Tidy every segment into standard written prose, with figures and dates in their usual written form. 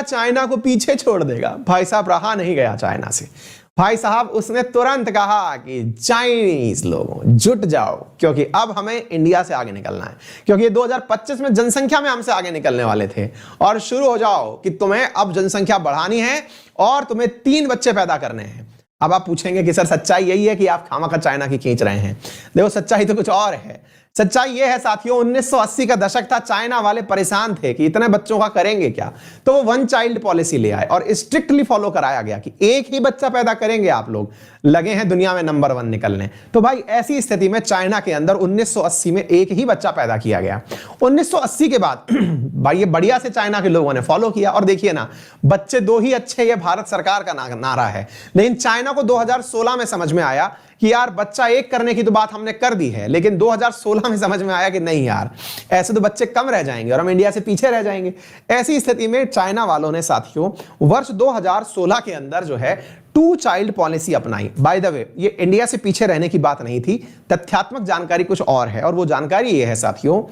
China को पीछे छोड़ देगा। भाई साहब रहा नहीं गया चाइना से। भाई साहब उसने तुरंत कहा कि चाइनीज लोगों जुट जाओ, क्योंकि अब हमें इंडिया से आगे निकलना है, क्योंकि 2025 में जनसंख्या में हमसे आगे निकलने वाले थे। और शुरू हो जाओ कि तुम्हें अब जनसंख्या बढ़ानी है और तुम्हें 3 बच्चे पैदा करने हैं। अब आप पूछेंगे कि सर सच्चाई यही है कि आप खामखा चाइना की खींच रहे हैं? देखो सच्चाई तो कुछ और है। सच्चाई यह है साथियों, 1980 का दशक था, चाइना वाले परेशान थे कि इतने बच्चों का करेंगे क्या, तो वो 1 चाइल्ड पॉलिसी ले आए और स्ट्रिक्टली फॉलो कराया गया कि एक ही बच्चा पैदा करेंगे आप लोग, लगे हैं दुनिया में नंबर 1 निकलने। तो भाई ऐसी स्थिति में चाइना के अंदर 1980 में एक ही बच्चा पैदा किया गया। 1980 के बाद भाई ये बढ़िया से चाइना के लोगों ने फॉलो किया और देखिए ना, बच्चे 2 ही अच्छे, ये भारत सरकार का नारा है। लेकिन चाइना को 2016 में समझ में आया कि यार बच्चा 1 करने की तो बात हमने कर दी है, लेकिन 2016 में समझ में आया कि नहीं यार, ऐसे तो बच्चे कम रह जाएंगे और हम इंडिया से पीछे रह जाएंगे। ऐसी स्थिति में चाइना वालों ने साथियों वर्ष 2016 के अंदर जो है 2 चाइल्ड पॉलिसी अपनाई। बाय द वे ये इंडिया से पीछे रहने की बात नहीं थी, तथ्यात्मक जानकारी कुछ और है, और वो जानकारी ये है साथियों,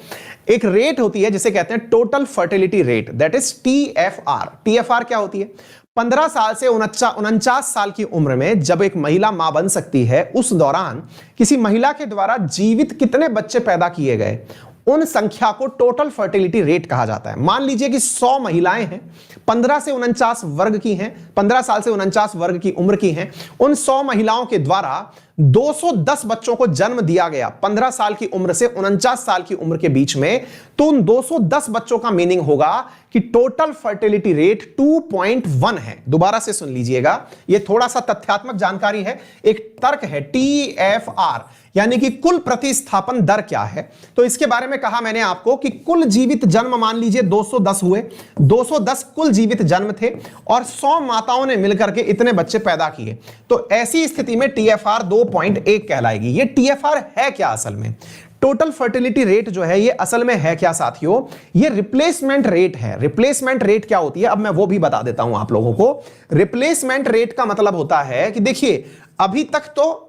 एक रेट होती है जिसे कहते हैं total fertility rate, that is TFR। TFR क्या होती है? 15 साल से 49 साल की उम्र में जब एक महिला मां बन सकती है, उस दौरान किसी महिला के द्वारा जीवित कितने बच्चे पैदा किए गए, उन संख्या को टोटल फर्टिलिटी रेट कहा जाता है। मान लीजिए कि 100 महिलाएं हैं, 15 से 49 वर्ग की हैं, 15 साल से 49 वर्ग की उम्र की हैं, उन 100 महिलाओं के द्वारा 210 बच्चों को जन्म दिया गया 15 साल की उम्र से 49 साल की उम्र के बीच में, तो उन 210 बच्चों का मीनिंग होगा कि टोटल फर्टिलिटी रेट 2.1 है। दोबारा से सुन लीजिएगा, यह थोड़ा सा तथ्यात्मक जानकारी है, एक तर्क है। TFR यानी कि कुल प्रतिस्थापन दर क्या है, तो इसके बारे में कहा मैंने आपको कि कुल जीवित जन्म मान लीजिए 210 हुए, 210 कुल जीवित जन्म थे और 100 माताओं ने मिलकर के इतने बच्चे पैदा किए, तो ऐसी स्थिति में TFR 2.1 कहलाएगी। ये TFR है क्या असल में? टोटल फर्टिलिटी रेट जो है ये असल में है क्या साथियों? ये रिप्लेसमेंट रेट है। रिप्लेसमेंट रेट क्या होती है, अब मैं वो भी बता देता हूं आप लोगों को। रिप्लेसमेंट रेट का मतलब होता है कि देखिए, अभी तक तो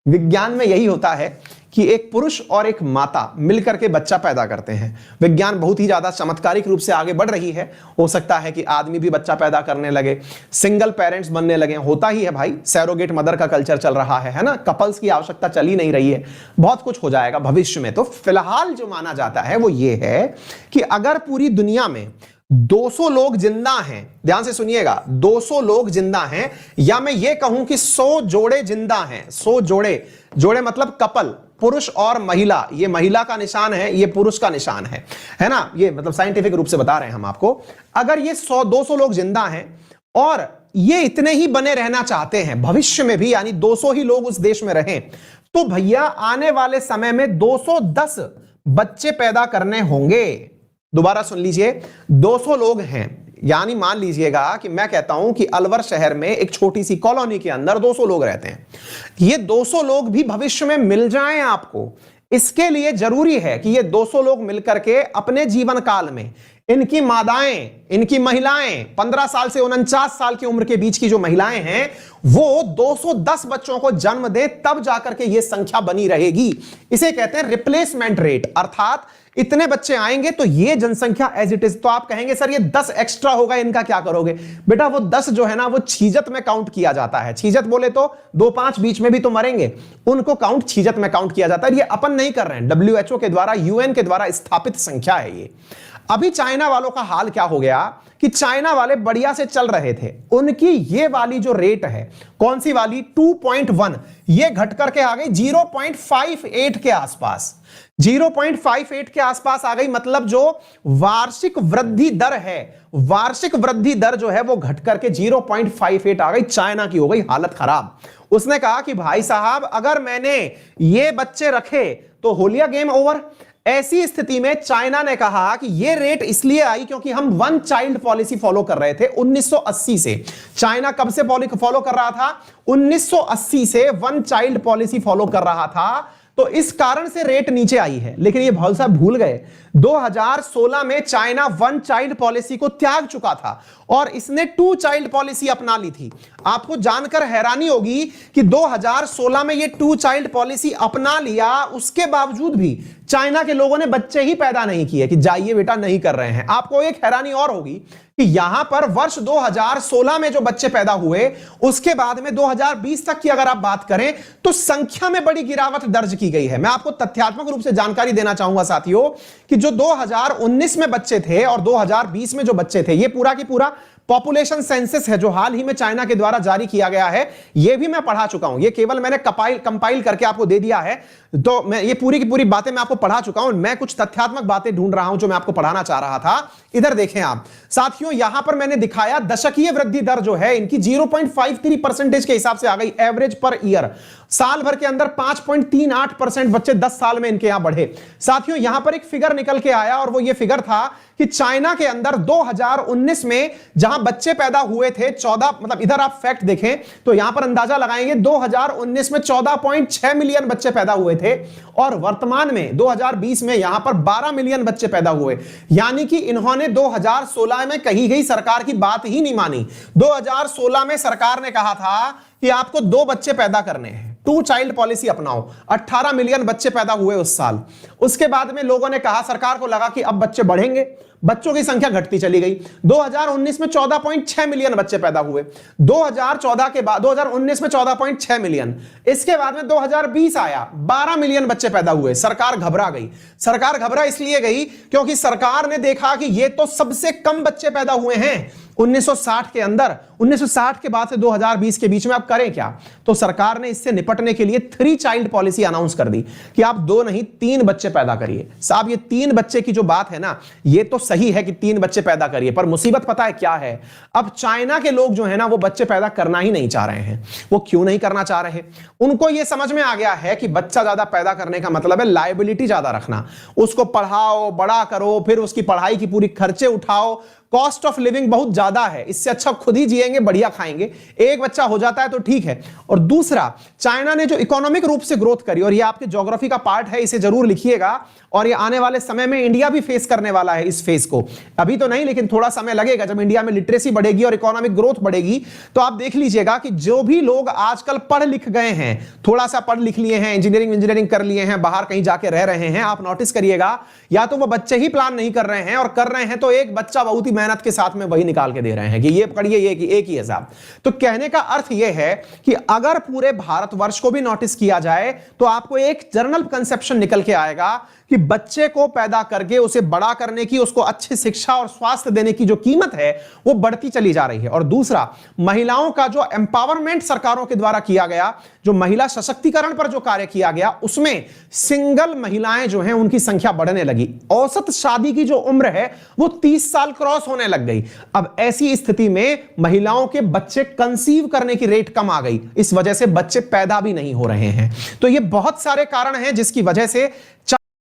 विज्ञान में यही होता है कि एक पुरुष और एक माता मिलकर के बच्चा पैदा करते हैं। विज्ञान बहुत ही ज्यादा चमत्कारिक रूप से आगे बढ़ रही है, हो सकता है कि आदमी भी बच्चा पैदा करने लगे, सिंगल पेरेंट्स बनने लगे, होता ही है भाई, सैरोगेट मदर का कल्चर चल रहा है ना, कपल्स की आवश्यकता चली नहीं रही है, बहुत कुछ हो जाएगा भविष्य में। तो फिलहाल जो माना जाता है वो ये है कि अगर पूरी दुनिया में 200 लोग जिंदा हैं, ध्यान से सुनिएगा, 200 लोग जिंदा हैं, या मैं ये कहूं कि 100 जोड़े जिंदा हैं, 100 जोड़े मतलब कपल, पुरुष और महिला, ये महिला का निशान है, ये पुरुष का निशान है ना, ये मतलब साइंटिफिक रूप से बता रहे हैं हम आपको। अगर ये 200 लोग जिंदा हैं और ये इतने ही बने रहना चाहते हैं भविष्य में भी, यानी 200 ही लोग उस देश में रहें, तो भैया आने वाले समय में 210 बच्चे पैदा करने होंगे। दोबारा सुन लीजिए, 200 लोग हैं, यानी मान लीजिएगा कि मैं कहता हूं कि अलवर शहर में एक छोटी सी कॉलोनी के अंदर 200 लोग रहते हैं। ये 200 लोग भी भविष्य में मिल जाएं आपको, इसके लिए जरूरी है कि ये 200 लोग मिलकर के अपने जीवन काल में इनकी मादाएं, इनकी महिलाएं, 15 साल से 49 साल की उम्र के बीच की जो महिलाएं हैं, वो 210 बच्चों को जन्म दे, तब जाकर के ये संख्या बनी रहेगी। इसे कहते हैं रिप्लेसमेंट रेट, अर्थात इतने बच्चे आएंगे तो ये जनसंख्या एज इट इज। तो आप कहेंगे सर ये 10 एक्स्ट्रा होगा, इनका क्या करोगे? बेटा वो 10 जो है ना, वो छीजत में काउंट किया जाता है। छीजत बोले तो 2-5 बीच में भी तो मरेंगे, उनको काउंट छीजत में काउंट किया जाता है। ये अपन नहीं कर रहे हैं, WHO के द्वारा, UN के द्वारा स्थापित संख्या है ये। अभी चाइना वालों का हाल क्या हो गया कि चाइना वाले बढ़िया से चल रहे थे, उनकी ये वाली जो रेट है, कौन सी वाली, 2.1, ये घट करके आ गई 0.58 के आसपास। 0.58 के आसपास आ गई, मतलब जो वार्षिक वृद्धि दर है, वार्षिक वृद्धि दर जो है वो घट करके 0.58 आ गई। चाइना की हो गई हालत खराब। उसने कहा कि भाई साहब अगर मैंने ये बच्चे रखे तो हो लिया गेम ओवर। ऐसी स्थिति में चाइना ने कहा कि यह रेट इसलिए आई क्योंकि हम 1 चाइल्ड पॉलिसी फॉलो कर रहे थे 1980 से। चाइना कब से फॉलो कर रहा था? 1980 से 1 चाइल्ड पॉलिसी फॉलो कर रहा था, तो इस कारण से रेट नीचे आई है। लेकिन ये भाई साहब भूल गए, 2016 में चाइना वन चाइल्ड पॉलिसी को त्याग चुका था और इसने टू चाइल्ड पॉलिसी अपना ली थी। आपको जानकर हैरानी होगी कि 2016 में ये टू चाइल्ड पॉलिसी अपना लिया, उसके बावजूद भी चाइना के लोगों ने बच्चे ही पैदा नहीं किए कि जाइए बेटा नहीं कर रहे हैं। आपको एक हैरानी और होगी कि यहां पर वर्ष 2016 में जो बच्चे पैदा हुए, उसके बाद में 2020 तक की अगर आप बात करें तो संख्या में बड़ी गिरावट दर्ज की गई है। मैं आपको तथ्यात्मक रूप से जानकारी देना चाहूंगा साथियों कि जो 2019 में बच्चे थे और 2020 में जो बच्चे थे, ये पूरा की पूरा पॉपुलेशन सेंसस है जो हाल ही में चाइना के द्वारा जारी किया गया है। यह भी मैं पढ़ा चुका हूं, ये केवल मैंने कंपाइल करके आपको दे दिया है। तो मैं ये पूरी की पूरी बातें मैं आपको पढ़ा चुका हूं। मैं कुछ तथ्यात्मक बातें ढूंढ रहा हूं जो मैं आपको पढ़ाना चाह रहा था। इधर देखें आप साथियों, यहां पर मैंने दिखाया दशकीय वृद्धि दर जो है इनकी 0.53% के हिसाब से आ गई एवरेज पर ईयर। साल भर के अंदर 5.38% बच्चे 10 साल में इनके यहां बढ़े। साथियों यहां पर एक फिगर निकल के आया और वो ये फिगर था कि चाइना के अंदर 2019 में जहां बच्चे पैदा हुए थे 14, मतलब इधर आप फैक्ट देखें तो यहां पर अंदाजा लगाएंगे 2019 में 14.6 मिलियन बच्चे पैदा हुए थे और वर्तमान में 2020 में यहां पर 12 मिलियन बच्चे पैदा हुए। यानी कि इन्होंने 2016 में कही गई सरकार की बात ही नहीं मानी। 2016 में सरकार ने कहा था कि आपको 2 बच्चे पैदा करने हैं, टू चाइल्ड पॉलिसी अपनाओ। 18 मिलियन बच्चे पैदा हुए उस साल। उसके बाद में लोगों ने कहा, सरकार को लगा कि अब बच्चे बढ़ेंगे, बच्चों की संख्या घटती चली गई। 2019 में 14.6 मिलियन बच्चे पैदा हुए। 2014 के बाद 2019 में 14.6 मिलियन, इसके बाद में 2020 आया, 12 मिलियन बच्चे पैदा हुए। सरकार घबरा गई। सरकार घबरा इसलिए गई क्योंकि सरकार ने देखा कि ये तो सबसे कम बच्चे पैदा हुए हैं 1960 के अंदर। 1960 के बाद से 2020 के बीच में आप करें क्या? तो सरकार ने इससे निपटने के लिए 3 चाइल्ड पॉलिसी अनाउंस कर दी कि आप 2 नहीं 3 बच्चे पैदा करिए। साहब ये 3 बच्चे की जो बात है ना, ये तो सही है कि 3 बच्चे पैदा करिए, पर मुसीबत पता है क्या है? अब चाइना के लोग जो है ना वो बच्चे पैदा करना ही नहीं चाह रहे हैं। वो क्यों नहीं करना चाह रहे? उनको ये समझ में आ गया है कि बच्चा ज्यादा पैदा करने का मतलब है लायबिलिटी ज्यादा रखना। उसको पढ़ाओ, बड़ा करो, फिर उसकी पढ़ाई की पूरी खर्चे उठाओ। कॉस्ट ऑफ लिविंग बहुत ज्यादा है, इससे अच्छा खुद ही जिएंगे, बढ़िया खाएंगे। एक बच्चा हो जाता है तो ठीक है। और दूसरा, चाइना ने जो इकोनॉमिक रूप से ग्रोथ करी, और ये आपके ज्योग्राफी का पार्ट है, इसे जरूर लिखिएगा, और ये आने वाले समय में इंडिया भी फेस करने वाला है इस फेस को। अभी तो नहीं, लेकिन थोड़ा समय लगेगा। जब इंडिया में लिटरेसी बढ़ेगी और इकोनॉमिक ग्रोथ बढ़ेगी तो आप देख लीजिएगा कि जो भी लोग आजकल पढ़ लिख गए हैं, थोड़ा सा पढ़ लिख लिए हैं, इंजीनियरिंग कर लिए हैं, बाहर कहीं जाके रह रहे हैं, आप नोटिस करिएगा या तो वो बच्चे ही प्लान नहीं कर रहे हैं, और कर रहे हैं तो एक बच्चा बहुत ही मेहनत के साथ में वही निकाल के दे रहे हैं कि ये पकड़िए, ये एक ही है साहब। तो कहने का अर्थ ये है कि अगर पूरे भारतवर्ष को भी नोटिस किया जाए तो आपको एक जनरल कंसेप्शन निकल के आएगा कि बच्चे को पैदा करके उसे बड़ा करने की, उसको अच्छी शिक्षा और स्वास्थ्य देने की जो कीमत है वो बढ़ती चली जा रही है। और दूसरा, महिलाओं का जो एम्पावरमेंट सरकारों के द्वारा किया गया, जो महिला सशक्तिकरण पर जो कार्य किया गया, उसमें सिंगल महिलाएं जो हैं उनकी संख्या बढ़ने लगी। औसत शादी की जो उम्र है वो 30 साल क्रॉस होने लग गई। अब ऐसी स्थिति में महिलाओं के बच्चे कंसीव करने की रेट कम आ गई, इस वजह से बच्चे पैदा भी नहीं हो रहे हैं। तो ये बहुत सारे कारण हैं जिसकी वजह से